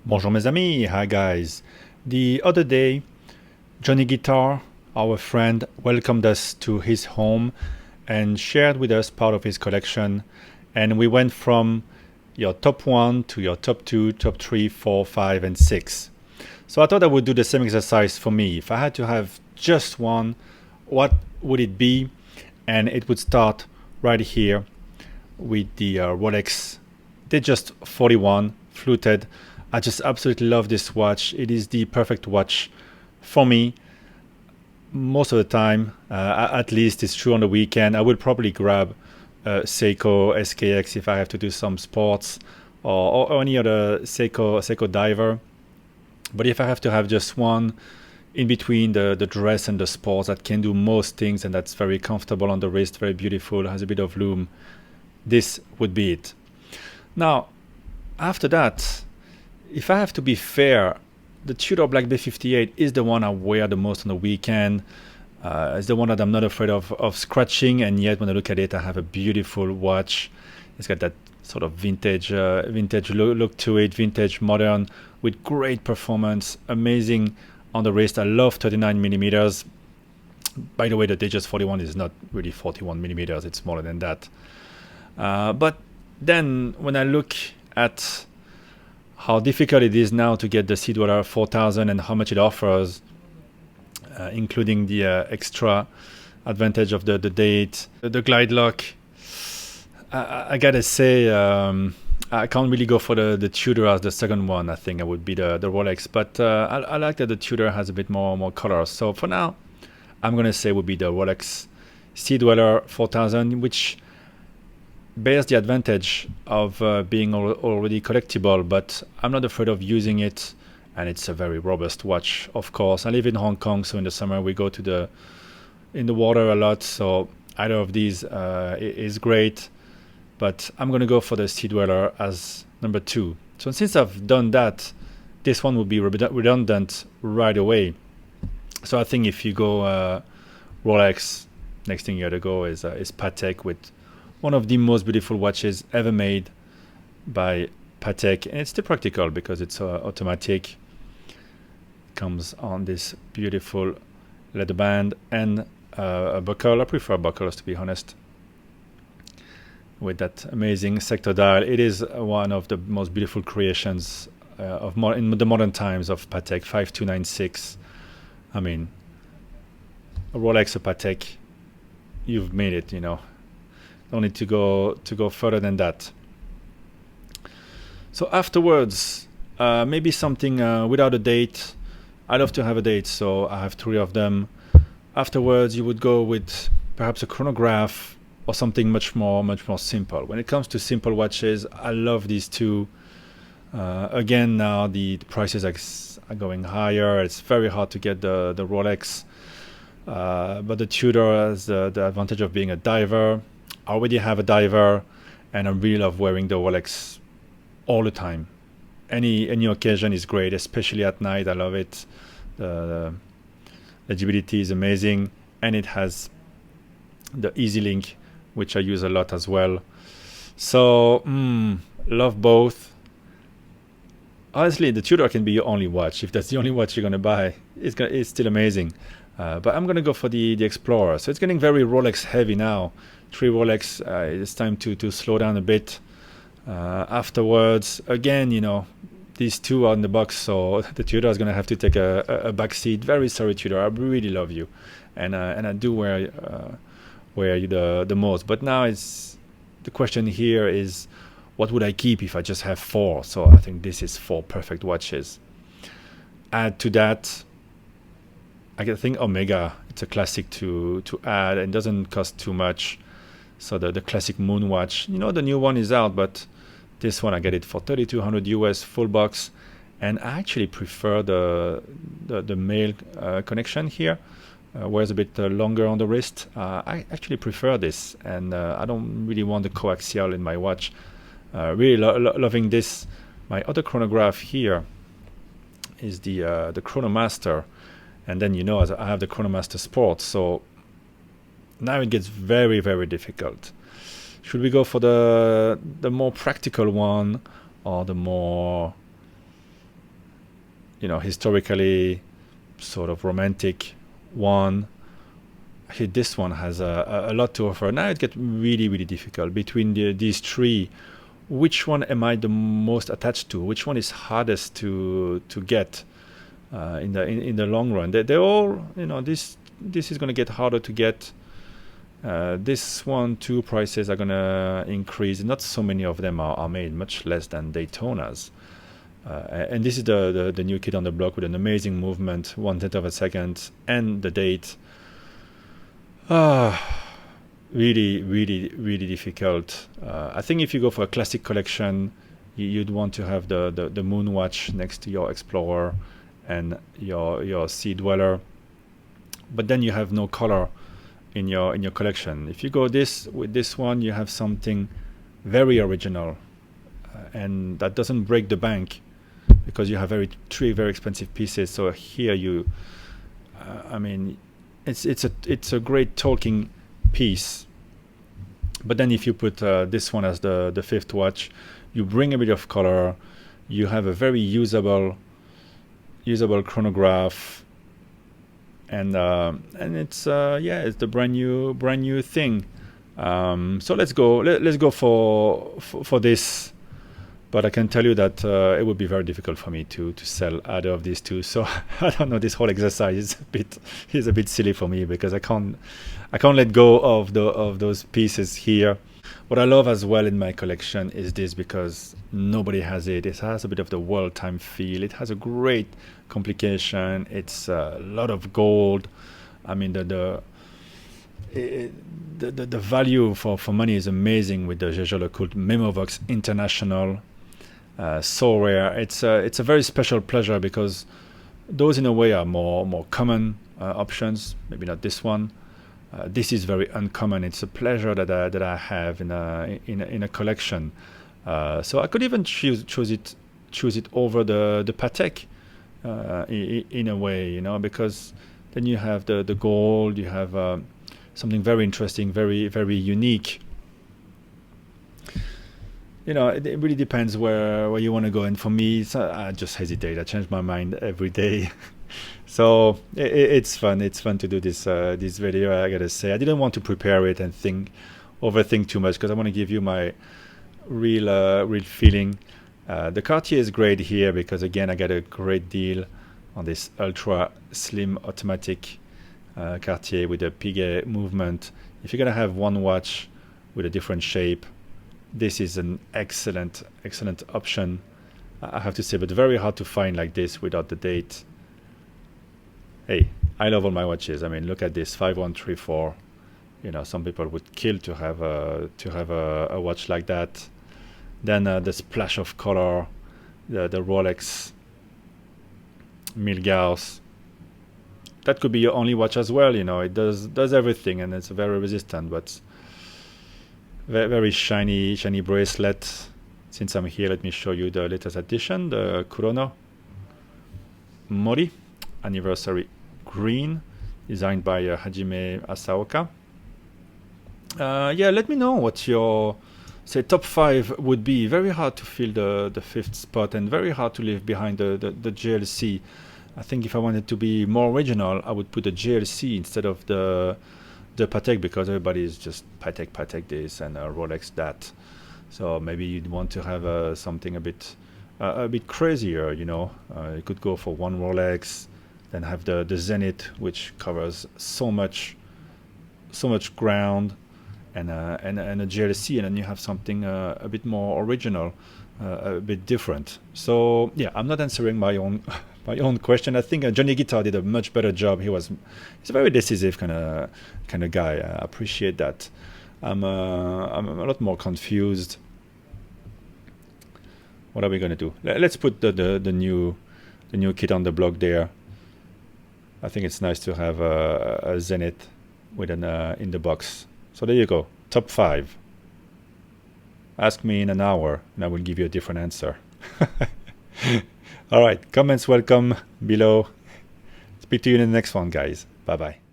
Bonjour mes amis, hi guys. The other day, Johnny Guitar, our friend, welcomed us to his home and shared with us part of his collection. And we went from your top one to your top two, top three, four, five, and six. So I thought I would do the same exercise for me. If I had to have just one, what would it be? And it would start right here with the Rolex Digest 41 fluted. I just absolutely love this watch. It is the perfect watch for me most of the time. At least it's true on the weekend. I will probably grab Seiko SKX if I have to do some sports or any other Seiko diver. But if I have to have just one in between the dress and the sports that can do most things and that's very comfortable on the wrist, very beautiful, has a bit of lume, this would be it. Now, after that, if I have to be fair, the Tudor Black Bay 58 is the one I wear the most on the weekend. It's the one that I'm not afraid of scratching, and yet when I look at it, I have a beautiful watch. It's got that sort of vintage look to it, vintage modern, with great performance, amazing on the wrist. I love 39 millimeters. By the way, the Digest 41 is not really 41 millimeters, it's smaller than that. But then when I look at how difficult it is now to get the Sea Dweller 4000 and how much it offers, including the extra advantage of the date, the glide lock, I gotta say, I can't really go for the Tudor as the second one. I think I would be the Rolex, but I like that the Tudor has a bit more color. So for now, I'm gonna say would be the Rolex Sea Dweller 4000, which bears the advantage of being already collectible, but I'm not afraid of using it, and it's a very robust watch. Of course, I live in Hong Kong, so in the summer we go in the water a lot, so either of these is great, but I'm gonna go for the Sea Dweller as number two. So since I've done that, this one will be redundant right away. So I think if you go Rolex, next thing you gotta go is Patek, with one of the most beautiful watches ever made by Patek, and it's still practical because it's automatic. Comes on this beautiful leather band and a buckle. I prefer buckles, to be honest, with that amazing sector dial. It is one of the most beautiful creations in the modern times of Patek 5296. I mean, a Rolex, a Patek, you've made it, you know. Don't need to go further than that. So afterwards, maybe something without a date. I love to have a date, so I have three of them. Afterwards, you would go with perhaps a chronograph or something much more simple. When it comes to simple watches, I love these two. Again, now the prices are going higher. It's very hard to get the Rolex, but the Tudor has the advantage of being a diver. I already have a diver, and I really love wearing the Rolex all the time. Any occasion is great, especially at night. I love it. The legibility is amazing, and it has the Easy Link, which I use a lot as well. So, love both. Honestly, the Tudor can be your only watch. If that's the only watch you're gonna buy, it's still amazing. But I'm gonna go for the Explorer. So it's getting very Rolex heavy now. Three Rolex. It's time to slow down a bit. Afterwards, again, you know, these two are in the box, so the Tudor is gonna have to take a back seat. Very sorry, Tudor. I really love you, and I do wear you the most. But now the question here is, what would I keep if I just have four? So I think this is four perfect watches. Add to that, I think Omega. It's a classic to add, and doesn't cost too much. So the classic Moon watch, you know, the new one is out, but this one I get it for 3,200 US full box, and I actually prefer the male connection here. Wears a bit longer on the wrist. I actually prefer this, and I don't really want the coaxial in my watch. Really loving this. My other chronograph here is the Chronomaster, and then, you know, I have the Chronomaster Sport. So now it gets very, very difficult. Should we go for the more practical one, or the more historically sort of romantic one. This one has a lot to offer. Now it gets really, really difficult between these three. Which one am I the most attached to? Which one is hardest to get in the long run? They're all, this is going to get harder to get. This one, too, prices are going to increase. Not so many of them are made, much less than Daytona's. And this is the new kid on the block with an amazing movement, 1/10 of a second, and the date. Really, really, really difficult. I think if you go for a classic collection, you'd want to have the Moon Watch next to your Explorer and your Sea Dweller. But then you have no color in your collection. If you go with this one, you have something very original, and that doesn't break the bank because you have three very expensive pieces. So here it's a great talking piece. But then if you put this one as the fifth watch, you bring a bit of color. You have a very usable chronograph. And it's it's the brand new thing. So let's go for this. But I can tell you that it would be very difficult for me to sell either of these two. So I don't know. This whole exercise is a bit silly for me because I can't let go of those pieces here. What I love as well in my collection is this because nobody has it. It has a bit of the world time feel. It has a great complication. It's a lot of gold. I mean the value for money is amazing with the Jaeger-LeCoultre Memovox International. So rare. It's a very special pleasure because those in a way are more common options. Maybe not this one. This is very uncommon. It's a pleasure that I have in a collection. So I could even choose it over the Patek in a way, because then you have the gold. You have something very interesting, very, very unique. It really depends where you want to go. And for me, I just hesitate. I change my mind every day. So it's fun. It's fun to do this video. I gotta say, I didn't want to prepare it and overthink too much because I want to give you my real feeling. The Cartier is great here because again I got a great deal on this ultra slim automatic Cartier with a Piguet movement. If you're gonna have one watch with a different shape, this is an excellent option, I have to say, but very hard to find like this without the date. Hey, I love all my watches. I mean, look at this 5134. Some people would kill to have a watch like that. Then the splash of color, the Rolex Milgauss. That could be your only watch as well. It does everything, and it's very resistant, but very, very shiny bracelet. Since I'm here, let me show you the latest edition, the Kurono Mori Anniversary Green, designed by Hajime Asaoka. Let me know what your top 5 would be. Very hard to fill the fifth spot, and very hard to leave behind the JLC. I think if I wanted to be more original, I would put the JLC instead of the Patek, because everybody is just Patek this and Rolex that. So maybe you'd want to have something a bit crazier. You could go for one Rolex, then have the Zenith, which covers so much ground, and a JLC, and then you have something a bit more original, a bit different. So yeah, I'm not answering my own question. I think Johnny Guitar did a much better job. He's a very decisive kind of guy. I appreciate that. I'm a lot more confused. What are we gonna do? Let's put the new kid on the block there. I think it's nice to have a Zenith with an in the box. So there you go, top 5. Ask me in an hour and I will give you a different answer. All right, comments welcome below. Speak to you in the next one, guys. Bye bye.